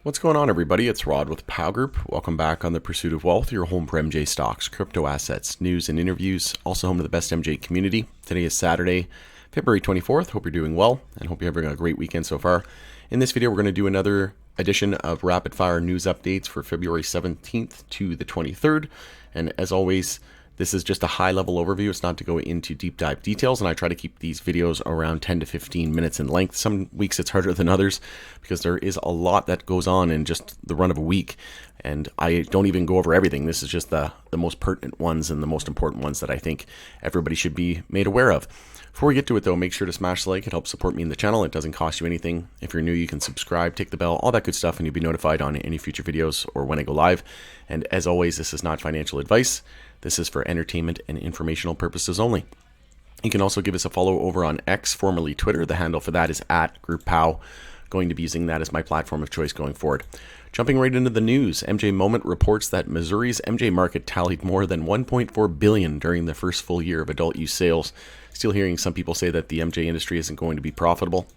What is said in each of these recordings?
What's going on, everybody? It's Rod with POW Group. Welcome back on The Pursuit of Wealth, your home for MJ stocks, crypto assets, news, and interviews. Also home to the best MJ community. Today is Saturday, February 24th. Hope you're doing well and hope you're having a great weekend so far. In this video, we're going to do another edition of rapid fire news updates for February 17th to the 23rd. And as always, this is just a high-level overview. It's not to go into deep dive details, and I try to keep these videos around 10 to 15 minutes in length. Some weeks it's harder than others because there is a lot that goes on in just the run of a week, and I don't even go over everything. This is just the most pertinent ones and the most important ones that I think everybody should be made aware of. Before we get to it, though, make sure to smash the like. It helps support me in the channel. It doesn't cost you anything. If you're new, you can subscribe, tick the bell, all that good stuff, and you'll be notified on any future videos or when I go live. And as always, this is not financial advice. This is for entertainment and informational purposes only. You can also give us a follow over on X, formerly Twitter. The handle for that is @GroupPow. Going to be using that as my platform of choice going forward. Jumping right into the news, MJ Moment reports that Missouri's MJ market tallied more than $1.4 billion during the first full year of adult use sales. Still hearing some people say that the MJ industry isn't going to be profitable.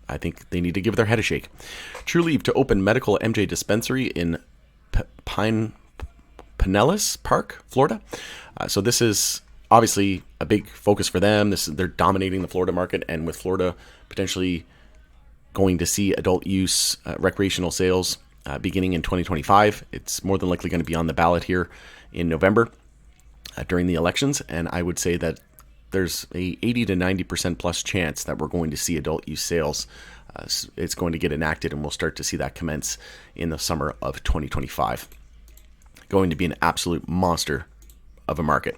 I think they need to give their head a shake. Trulieve to open medical MJ dispensary in Pinellas Park, Florida. So this is obviously a big focus for them. They're dominating the Florida market, and with Florida potentially going to see adult use recreational sales beginning in 2025, it's more than likely going to be on the ballot here in November during the elections, and I would say that there's a 80 to 90% plus chance that we're going to see adult use sales. It's going to get enacted, and we'll start to see that commence in the summer of 2025. Going to be an absolute monster of a market.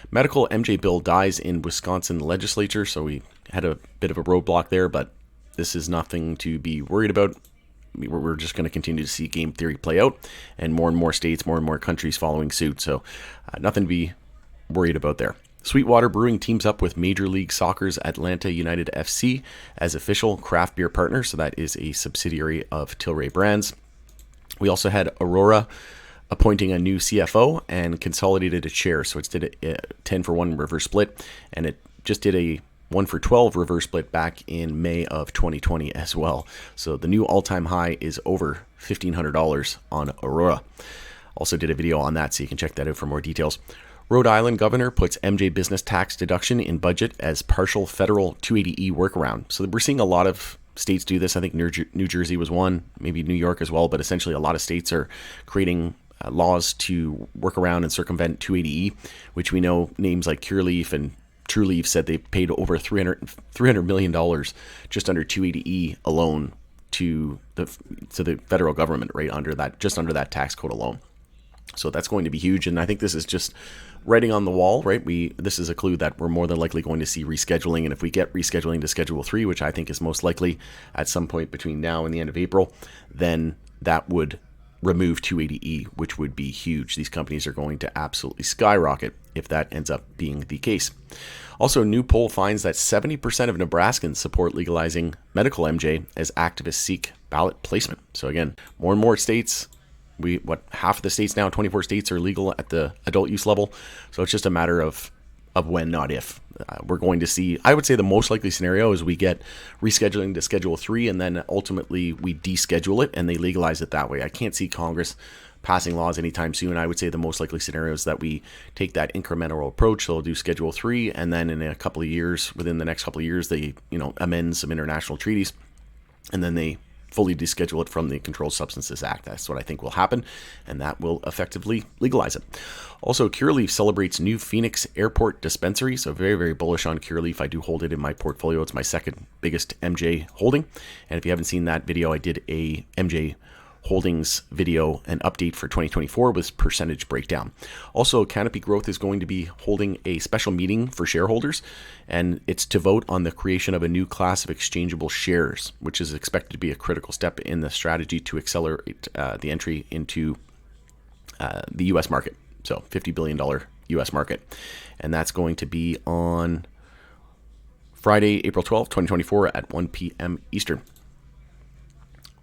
Medical MJ bill dies in Wisconsin legislature, so we had a bit of a roadblock there, but this is nothing to be worried about. We're just going to continue to see game theory play out, and more states, more and more countries following suit, so nothing to be worried about there. Sweetwater Brewing teams up with Major League Soccer's Atlanta United FC as official craft beer partner, so that is a subsidiary of Tilray Brands. We also had Aurora appointing a new CFO and consolidated its shares. So it's did a 10-for-1 reverse split, and it just did a 1-for-12 reverse split back in May of 2020 as well. So the new all-time high is over $1,500 on Aurora. Also did a video on that, so you can check that out for more details. Rhode Island governor puts MJ business tax deduction in budget as partial federal 280E workaround. So we're seeing a lot of states do this. I think New Jersey was one, maybe New York as well, but essentially a lot of states are creating laws to work around and circumvent 280E, which we know names like Curaleaf and Trulieve said they paid over $300 million just under 280E alone to the federal government, right under that, just under that tax code alone. So that's going to be huge, and I think this is just writing on the wall, right? This is a clue that we're more than likely going to see rescheduling, and if we get rescheduling to Schedule 3, which I think is most likely at some point between now and the end of April, then that would remove 280E, which would be huge. These companies are going to absolutely skyrocket if that ends up being the case. Also, a new poll finds that 70% of Nebraskans support legalizing medical MJ as activists seek ballot placement. So again, more and more states, half of the states now, 24 states are legal at the adult use level. So it's just a matter of when, not if. We're going to see, I would say the most likely scenario is we get rescheduling to Schedule 3 and then ultimately we deschedule it and they legalize it that way. I can't see Congress passing laws anytime soon. I would say the most likely scenario is that we take that incremental approach. So they'll do Schedule 3 and then in a couple of years, within the next couple of years, they amend some international treaties and then they fully deschedule it from the Controlled Substances Act. That's what I think will happen, and that will effectively legalize it. Also, Curaleaf celebrates new Phoenix Airport dispensary, so very, very bullish on Curaleaf. I do hold it in my portfolio. It's my second biggest MJ holding, and if you haven't seen that video, I did a MJ Holdings video, an update for 2024 with percentage breakdown. Also, Canopy Growth is going to be holding a special meeting for shareholders, and it's to vote on the creation of a new class of exchangeable shares, which is expected to be a critical step in the strategy to accelerate the entry into the U.S. market. So $50 billion U.S. market. And that's going to be on Friday, April 12th, 2024 at 1 p.m. Eastern.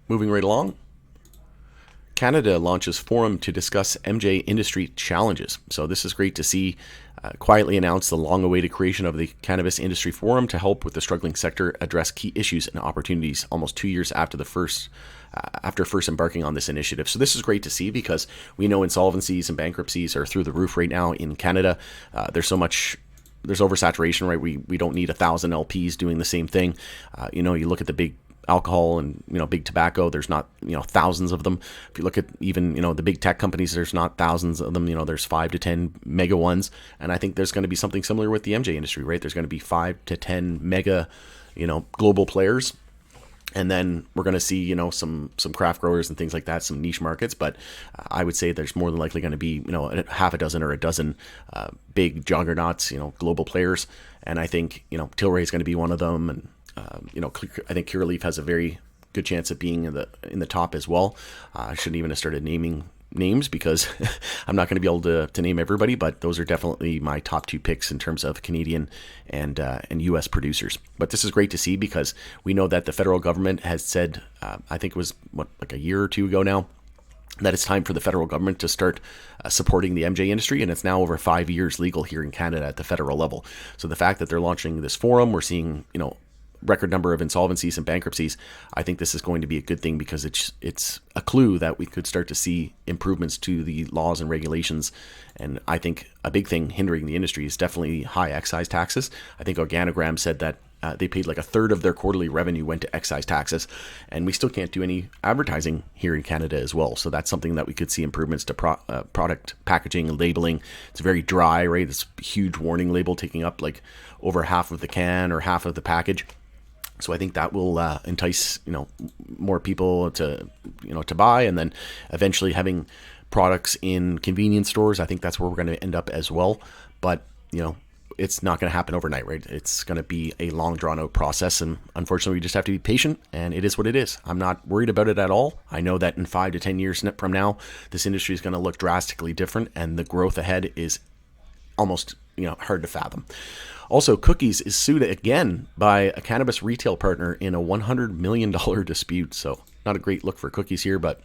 Moving right along. Canada launches forum to discuss MJ industry challenges. So this is great to see. quietly announced the long-awaited creation of the Cannabis Industry Forum to help with the struggling sector address key issues and opportunities almost 2 years after first embarking on this initiative. So this is great to see because we know insolvencies and bankruptcies are through the roof right now in Canada. There's oversaturation, right? We don't need 1,000 LPs doing the same thing. You look at the big alcohol and big tobacco, there's not thousands of them. If you look at even the big tech companies, there's not thousands of them. There's 5 to 10 mega ones, and I think there's going to be something similar with the MJ industry, right? There's going to be 5 to 10 mega global players, and then we're going to see some craft growers and things like that, some niche markets. But I would say there's more than likely going to be half a dozen or a dozen big juggernauts, global players, and I think Tilray is going to be one of them. And I think Curaleaf has a very good chance of being in the top as well. I shouldn't even have started naming names because I'm not going to be able to name everybody, but those are definitely my top 2 picks in terms of Canadian and U.S. producers. But this is great to see because we know that the federal government has said, I think it was like a year or 2 ago now, that it's time for the federal government to start supporting the MJ industry, and it's now over 5 years legal here in Canada at the federal level. So the fact that they're launching this forum, we're seeing record number of insolvencies and bankruptcies. I think this is going to be a good thing because it's a clue that we could start to see improvements to the laws and regulations. And I think a big thing hindering the industry is definitely high excise taxes. I think Organigram said that they paid like a third of their quarterly revenue went to excise taxes, and we still can't do any advertising here in Canada as well. So that's something that we could see improvements to product packaging and labeling. It's very dry, right? This huge warning label taking up like over half of the can or half of the package. So I think that will entice more people to buy, and then eventually having products in convenience stores. I think that's where we're going to end up as well. But it's not going to happen overnight, right? It's going to be a long drawn out process, and unfortunately we just have to be patient, and it is what it is. I'm not worried about it at all. I know that in 5 to 10 years from now, this industry is going to look drastically different, and the growth ahead is almost hard to fathom. Also, Cookies is sued again by a cannabis retail partner in a $100 million dispute. So not a great look for Cookies here, but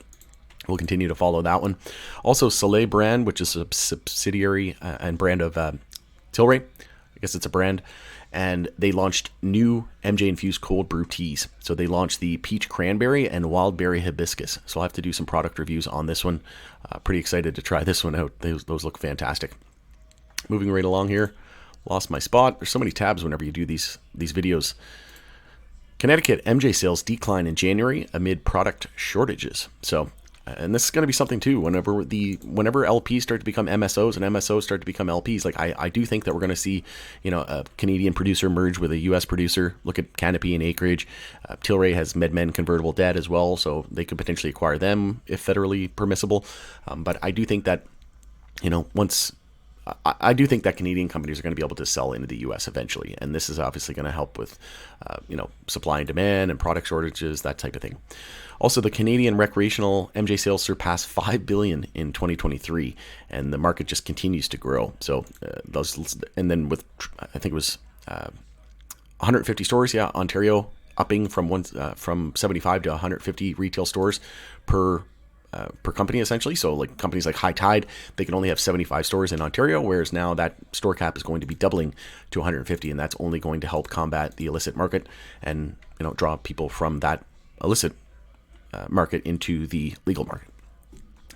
we'll continue to follow that one. Also, Soleil brand, which is a subsidiary and brand of Tilray. I guess it's a brand. And they launched new MJ-infused cold brew teas. So they launched the Peach Cranberry and Wild Berry Hibiscus. So I'll have to do some product reviews on this one. Pretty excited to try this one out. Those look fantastic. Moving right along here. Lost my spot. There's so many tabs whenever you do these videos. Connecticut MJ sales decline in January amid product shortages. So, and this is going to be something too. Whenever LPs start to become MSOs and MSOs start to become LPs, like I do think that we're going to see, a Canadian producer merge with a U.S. producer. Look at Canopy and Acreage. Tilray has MedMen convertible debt as well, so they could potentially acquire them if federally permissible. But I do think that, I do think that Canadian companies are going to be able to sell into the U.S. eventually, and this is obviously going to help with, supply and demand and product shortages, that type of thing. Also, the Canadian recreational MJ sales surpassed $5 billion in 2023, and the market just continues to grow. So and then with, I think it was 150 stores, Ontario upping from 75 to 150 retail stores per company, essentially. So like companies like High Tide, they can only have 75 stores in Ontario, whereas now that store cap is going to be doubling to 150, and that's only going to help combat the illicit market and draw people from that illicit market into the legal market.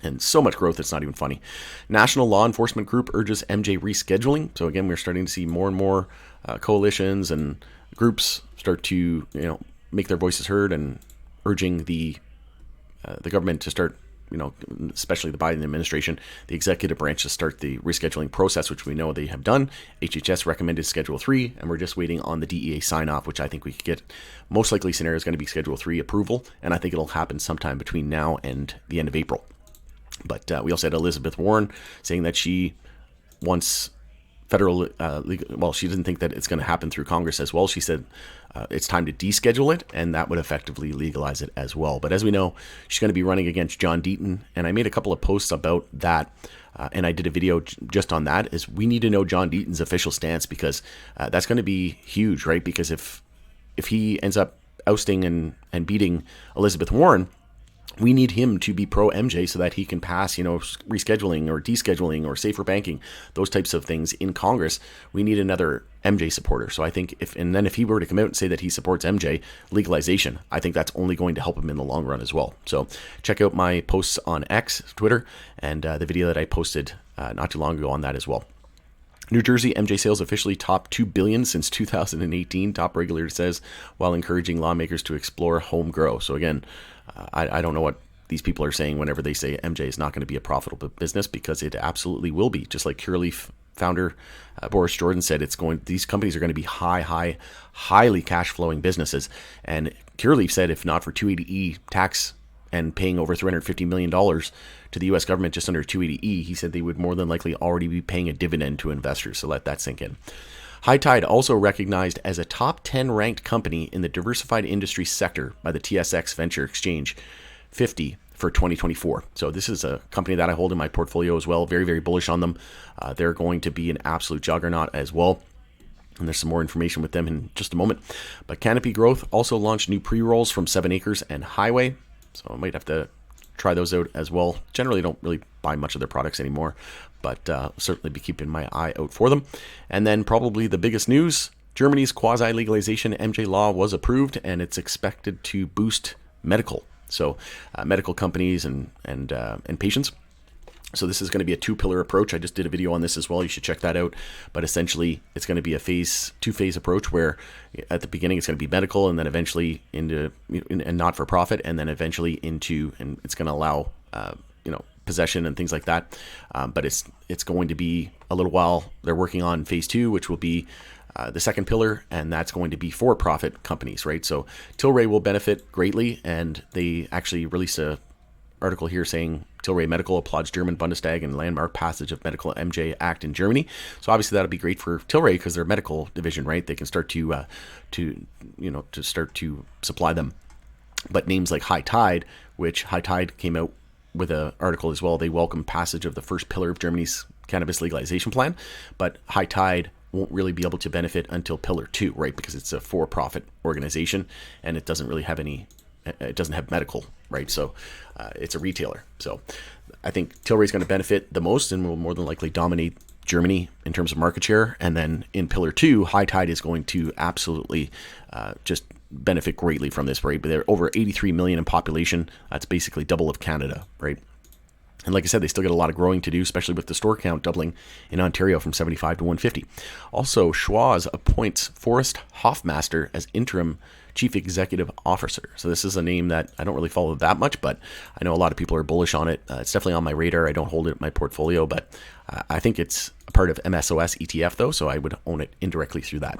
And so much growth, it's not even funny. National Law Enforcement Group urges MJ rescheduling. So again, we're starting to see more and more coalitions and groups start to make their voices heard and urging the government to start, especially the Biden administration, the executive branch to start the rescheduling process, which we know they have done. HHS recommended Schedule 3, and we're just waiting on the DEA sign-off, which I think we could get. Most likely scenario is going to be Schedule 3 approval, and I think it'll happen sometime between now and the end of April. But we also had Elizabeth Warren saying that she wants federal she doesn't think that it's going to happen through Congress as well. She said it's time to deschedule it, and that would effectively legalize it as well. But as we know, she's going to be running against John Deaton, and I made a couple of posts about that, and I did a video just on that. Is we need to know John Deaton's official stance, because that's going to be huge, right? Because if he ends up ousting and beating Elizabeth Warren, We need him to be pro MJ so that he can pass, rescheduling or descheduling or safer banking, those types of things in Congress. We need another MJ supporter. So I think if he were to come out and say that he supports MJ legalization, I think that's only going to help him in the long run as well. So check out my posts on X, Twitter, and the video that I posted not too long ago on that as well. New Jersey MJ sales officially topped $2 billion since 2018, top regulator says, while encouraging lawmakers to explore home grow. So again, I don't know what these people are saying whenever they say MJ is not going to be a profitable business, because it absolutely will be. Just like Curaleaf founder Boris Jordan said, these companies are going to be highly cash flowing businesses. And Curaleaf said if not for 280E tax and paying over $350 million to the U.S. government just under 280E, he said they would more than likely already be paying a dividend to investors. So let that sink in. High Tide also recognized as a top 10 ranked company in the diversified industry sector by the TSX Venture Exchange 50 for 2024. So this is a company that I hold in my portfolio as well. Very, very bullish on them. They're going to be an absolute juggernaut as well. And there's some more information with them in just a moment. But Canopy Growth also launched new pre-rolls from 7 Acres and Highway. So I might have to try those out as well. Generally don't really buy much of their products anymore, but certainly be keeping my eye out for them. And then probably the biggest news, Germany's quasi-legalization MJ law was approved, and it's expected to boost medical. So medical companies and patients. So this is going to be a 2-pillar approach. I just did a video on this as well. You should check that out. But essentially, it's going to be a two-phase approach where at the beginning it's going to be medical, and then eventually into and not-for-profit, and then eventually into, and it's going to allow possession and things like that. But it's going to be a little while. They're working on phase 2, which will be the second pillar, and that's going to be for-profit companies, right? So Tilray will benefit greatly, and they actually released a article here saying Tilray Medical applauds German Bundestag and landmark passage of Medical MJ Act in Germany. So obviously that'll be great for Tilray because their medical division, right? They can start to start to supply them. But names like High Tide, which High Tide came out with an article as well, they welcome passage of the first pillar of Germany's cannabis legalization plan. But High Tide won't really be able to benefit until pillar 2, right? Because it's a for-profit organization and it doesn't really have it doesn't have medical, right? So it's a retailer. So I think Tilray is going to benefit the most and will more than likely dominate Germany in terms of market share. And then in pillar 2, High Tide is going to absolutely just benefit greatly from this, right? But they're over 83 million in population. That's basically double of Canada, right? And like I said, they still got a lot of growing to do, especially with the store count doubling in Ontario from 75 to 150. Also, Schwazze appoints Forrest Hoffmaster as interim chief executive officer. So this is a name that I don't really follow that much, but I know a lot of people are bullish on it. It's definitely on my radar. I don't hold it in my portfolio, but I think it's a part of MSOS ETF though, so I would own it indirectly through that.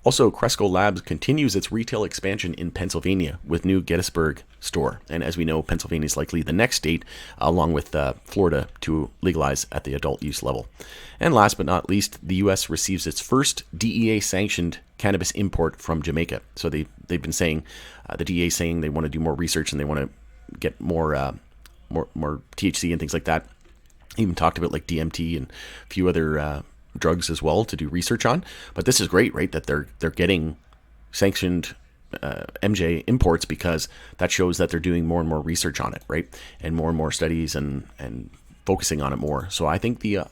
Also, Cresco Labs continues its retail expansion in Pennsylvania with new Gettysburg store. And as we know, Pennsylvania is likely the next state, along with Florida, to legalize at the adult use level. And last but not least, the U.S. receives its first DEA-sanctioned cannabis import from Jamaica. So they've been saying, the DEA saying they want to do more research and they want to get more THC and things like that. Even talked about like DMT and a few other drugs as well to do research on. But this is great, right? That they're getting sanctioned MJ imports, because that shows that they're doing more and more research on it, right? And more studies and focusing on it more. So I think the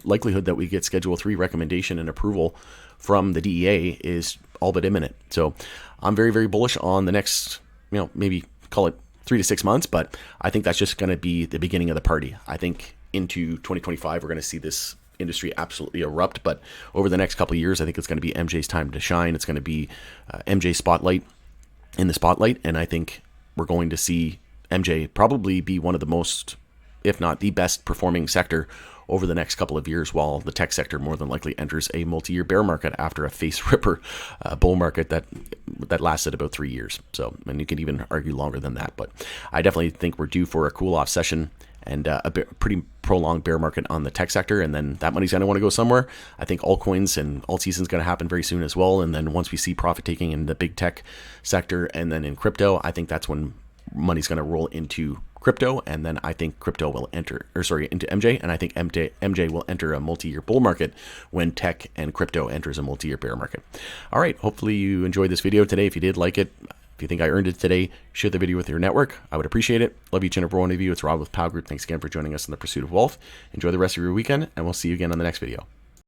likelihood that we get Schedule 3 recommendation and approval from the DEA is all but imminent. So I'm very, very bullish on the next, maybe call it 3 to 6 months, but I think that's just going to be the beginning of the party. I think into 2025, we're going to see this industry absolutely erupt, but over the next couple of years, I think it's going to be MJ's time to shine. It's going to be MJ spotlight in the spotlight, and I think we're going to see MJ probably be one of the most, if not the best performing sector over the next couple of years, while the tech sector more than likely enters a multi-year bear market after a face ripper bull market that lasted about 3 years. So, and you can even argue longer than that, but I definitely think we're due for a cool off session and a pretty prolonged bear market on the tech sector, and then that money's going to want to go somewhere. I think altcoins and alt season is going to happen very soon as well, and then once we see profit taking in the big tech sector and then in crypto, I think that's when money's going to roll into crypto, and then I think crypto will into MJ, and I think MJ will enter a multi-year bull market when tech and crypto enters a multi-year bear market. All right, hopefully you enjoyed this video today. If you did like it, If you think I earned it today, share the video with your network. I would appreciate it. Love each and every one of you. It's Rob with Powell Group. Thanks again for joining us in the pursuit of wealth. Enjoy the rest of your weekend, and we'll see you again on the next video.